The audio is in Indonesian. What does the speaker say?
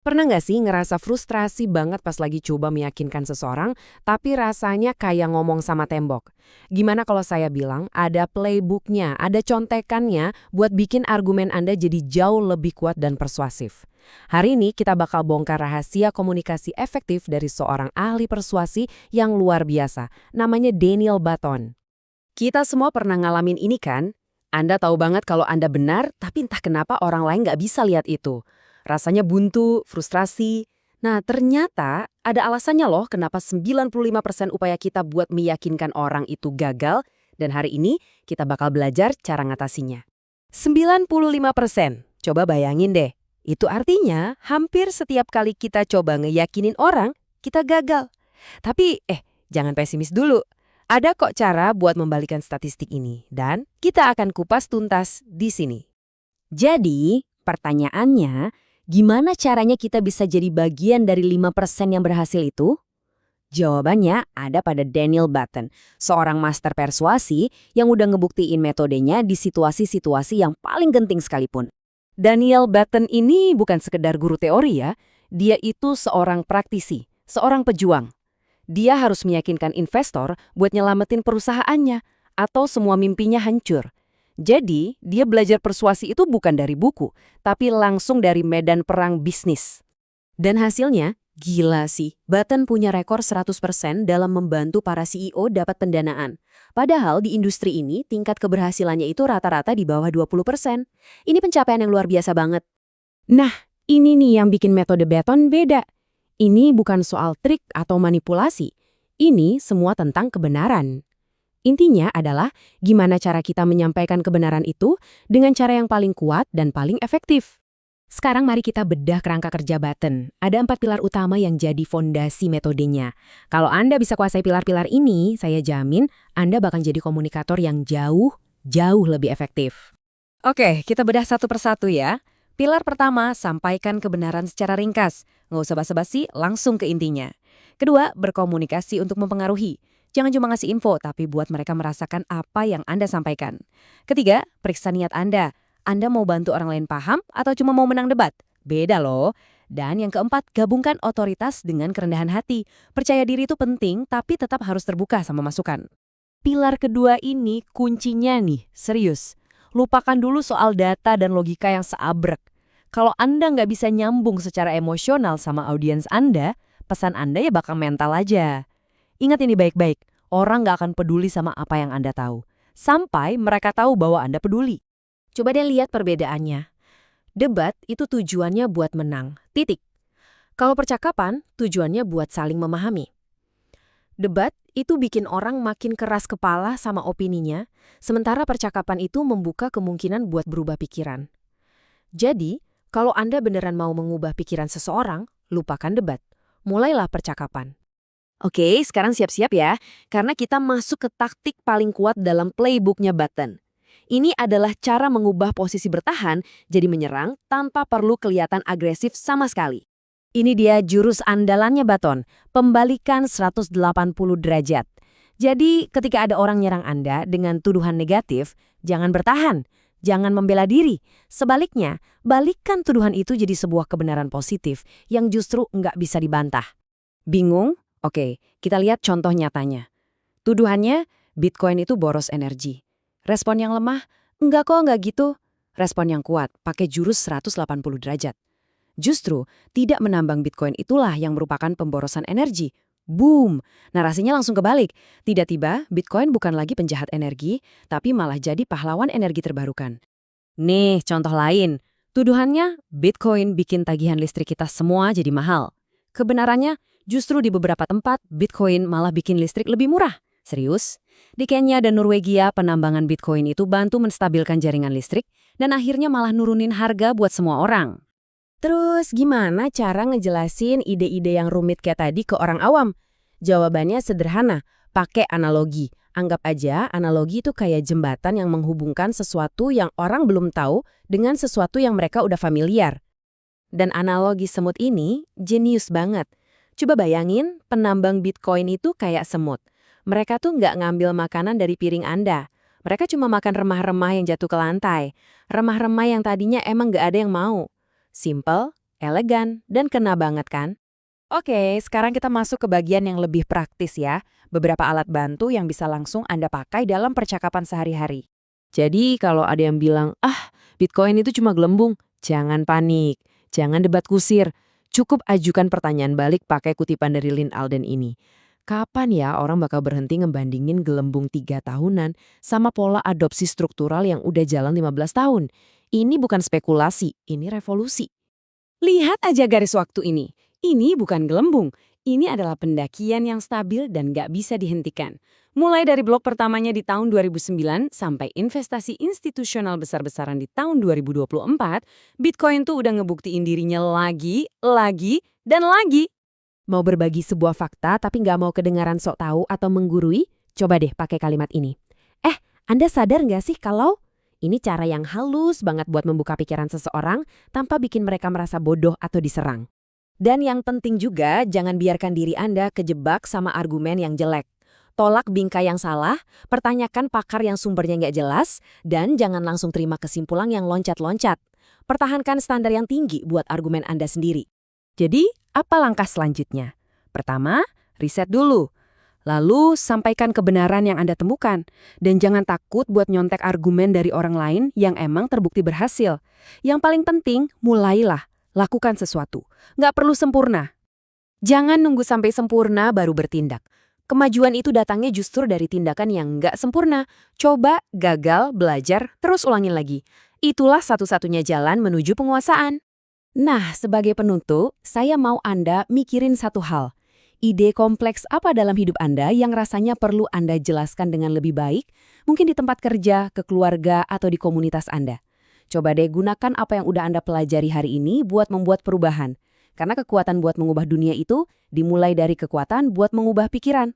Pernah nggak sih ngerasa frustrasi banget pas lagi coba meyakinkan seseorang, tapi rasanya kayak ngomong sama tembok? Gimana kalau saya bilang ada playbooknya, ada contekannya buat bikin argumen Anda jadi jauh lebih kuat dan persuasif? Hari ini kita bakal bongkar rahasia komunikasi efektif dari seorang ahli persuasi yang luar biasa, namanya Daniel Button. Kita semua pernah ngalamin ini kan? Anda tahu banget kalau Anda benar, tapi entah kenapa orang lain nggak bisa lihat itu. Rasanya buntu, frustrasi. Nah, ternyata ada alasannya loh kenapa 95% upaya kita buat meyakinkan orang itu gagal, dan hari ini kita bakal belajar cara ngatasinya. 95%. Coba bayangin deh. Itu artinya hampir setiap kali kita coba ngeyakinin orang, kita gagal. Tapi, jangan pesimis dulu. Ada kok cara buat membalikan statistik ini, dan kita akan kupas tuntas di sini. Jadi, pertanyaannya, gimana caranya kita bisa jadi bagian dari 5% yang berhasil itu? Jawabannya ada pada Daniel Button, seorang master persuasi yang udah ngebuktiin metodenya di situasi-situasi yang paling genting sekalipun. Daniel Button ini bukan sekedar guru teori ya, dia itu seorang praktisi, seorang pejuang. Dia harus meyakinkan investor buat nyelamatin perusahaannya, atau semua mimpinya hancur. Jadi, dia belajar persuasi itu bukan dari buku, tapi langsung dari medan perang bisnis. Dan hasilnya, gila sih. Button punya rekor 100% dalam membantu para CEO dapat pendanaan. Padahal di industri ini, tingkat keberhasilannya itu rata-rata di bawah 20%. Ini pencapaian yang luar biasa banget. Nah, ini nih yang bikin metode Button beda. Ini bukan soal trik atau manipulasi. Ini semua tentang kebenaran. Intinya adalah gimana cara kita menyampaikan kebenaran itu dengan cara yang paling kuat dan paling efektif. Sekarang mari kita bedah kerangka kerja Button. Ada 4 pilar utama yang jadi fondasi metodenya. Kalau Anda bisa kuasai pilar-pilar ini, saya jamin Anda bakal jadi komunikator yang jauh lebih efektif. Oke, kita bedah satu persatu ya. Pilar pertama, sampaikan kebenaran secara ringkas. Nggak usah basa-basi, langsung ke intinya. Kedua, berkomunikasi untuk mempengaruhi. Jangan cuma ngasih info, tapi buat mereka merasakan apa yang Anda sampaikan. Ketiga, periksa niat Anda. Anda mau bantu orang lain paham atau cuma mau menang debat? Beda loh. Dan yang keempat, gabungkan otoritas dengan kerendahan hati. Percaya diri itu penting, tapi tetap harus terbuka sama masukan. Pilar kedua ini kuncinya nih, serius. Lupakan dulu soal data dan logika yang seabrek. Kalau Anda nggak bisa nyambung secara emosional sama audiens Anda, pesan Anda ya bakal mental aja. Ingat ini baik-baik, orang nggak akan peduli sama apa yang Anda tahu. Sampai mereka tahu bahwa Anda peduli. Coba deh lihat perbedaannya. Debat itu tujuannya buat menang, titik. Kalau percakapan, tujuannya buat saling memahami. Debat itu bikin orang makin keras kepala sama opininya, sementara percakapan itu membuka kemungkinan buat berubah pikiran. Jadi, kalau Anda beneran mau mengubah pikiran seseorang, lupakan debat. Mulailah percakapan. Oke, sekarang siap-siap ya, karena kita masuk ke taktik paling kuat dalam playbooknya Button. Ini adalah cara mengubah posisi bertahan jadi menyerang tanpa perlu kelihatan agresif sama sekali. Ini dia jurus andalannya Button, pembalikan 180 derajat. Jadi ketika ada orang nyerang Anda dengan tuduhan negatif, jangan bertahan, jangan membela diri. Sebaliknya, balikkan tuduhan itu jadi sebuah kebenaran positif yang justru nggak bisa dibantah. Bingung? Oke, kita lihat contoh nyatanya. Tuduhannya, Bitcoin itu boros energi. Respon yang lemah, enggak kok, enggak gitu. Respon yang kuat, pakai jurus 180 derajat. Justru, tidak menambang Bitcoin itulah yang merupakan pemborosan energi. Boom! Narasinya langsung kebalik. Tiba-tiba, Bitcoin bukan lagi penjahat energi, tapi malah jadi pahlawan energi terbarukan. Nih, contoh lain. Tuduhannya, Bitcoin bikin tagihan listrik kita semua jadi mahal. Kebenarannya, justru di beberapa tempat, Bitcoin malah bikin listrik lebih murah. Serius? Di Kenya dan Norwegia, penambangan Bitcoin itu bantu menstabilkan jaringan listrik dan akhirnya malah nurunin harga buat semua orang. Terus gimana cara ngejelasin ide-ide yang rumit kayak tadi ke orang awam? Jawabannya sederhana, pakai analogi. Anggap aja analogi itu kayak jembatan yang menghubungkan sesuatu yang orang belum tahu dengan sesuatu yang mereka udah familiar. Dan analogi semut ini jenius banget. Coba bayangin, penambang Bitcoin itu kayak semut. Mereka tuh nggak ngambil makanan dari piring Anda. Mereka cuma makan remah-remah yang jatuh ke lantai. Remah-remah yang tadinya emang nggak ada yang mau. Simple, elegan, dan kena banget kan? Oke, sekarang kita masuk ke bagian yang lebih praktis ya. Beberapa alat bantu yang bisa langsung Anda pakai dalam percakapan sehari-hari. Jadi kalau ada yang bilang, Bitcoin itu cuma gelembung, jangan panik, jangan debat kusir. Cukup ajukan pertanyaan balik pakai kutipan dari Lynn Alden ini. Kapan ya orang bakal berhenti ngebandingin gelembung 3 tahunan sama pola adopsi struktural yang udah jalan 15 tahun? Ini bukan spekulasi, ini revolusi. Lihat aja garis waktu ini. Ini bukan gelembung. Ini adalah pendakian yang stabil dan nggak bisa dihentikan. Mulai dari blok pertamanya di tahun 2009 sampai investasi institusional besar-besaran di tahun 2024, Bitcoin tuh udah ngebuktiin dirinya lagi, dan lagi. Mau berbagi sebuah fakta tapi nggak mau kedengaran sok tahu atau menggurui? Coba deh pakai kalimat ini. Anda sadar nggak sih kalau ini cara yang halus banget buat membuka pikiran seseorang tanpa bikin mereka merasa bodoh atau diserang. Dan yang penting juga, jangan biarkan diri Anda kejebak sama argumen yang jelek. Tolak bingkai yang salah, pertanyakan pakar yang sumbernya nggak jelas, dan jangan langsung terima kesimpulan yang loncat-loncat. Pertahankan standar yang tinggi buat argumen Anda sendiri. Jadi, apa langkah selanjutnya? Pertama, riset dulu. Lalu, sampaikan kebenaran yang Anda temukan. Dan jangan takut buat nyontek argumen dari orang lain yang emang terbukti berhasil. Yang paling penting, mulailah. Lakukan sesuatu. Nggak perlu sempurna. Jangan nunggu sampai sempurna baru bertindak. Kemajuan itu datangnya justru dari tindakan yang nggak sempurna. Coba, gagal, belajar, terus ulangin lagi. Itulah satu-satunya jalan menuju penguasaan. Nah, sebagai penutup, saya mau Anda mikirin satu hal. Ide kompleks apa dalam hidup Anda yang rasanya perlu Anda jelaskan dengan lebih baik, mungkin di tempat kerja, ke keluarga, atau di komunitas Anda. Coba deh gunakan apa yang udah Anda pelajari hari ini buat membuat perubahan. Karena kekuatan buat mengubah dunia itu dimulai dari kekuatan buat mengubah pikiran.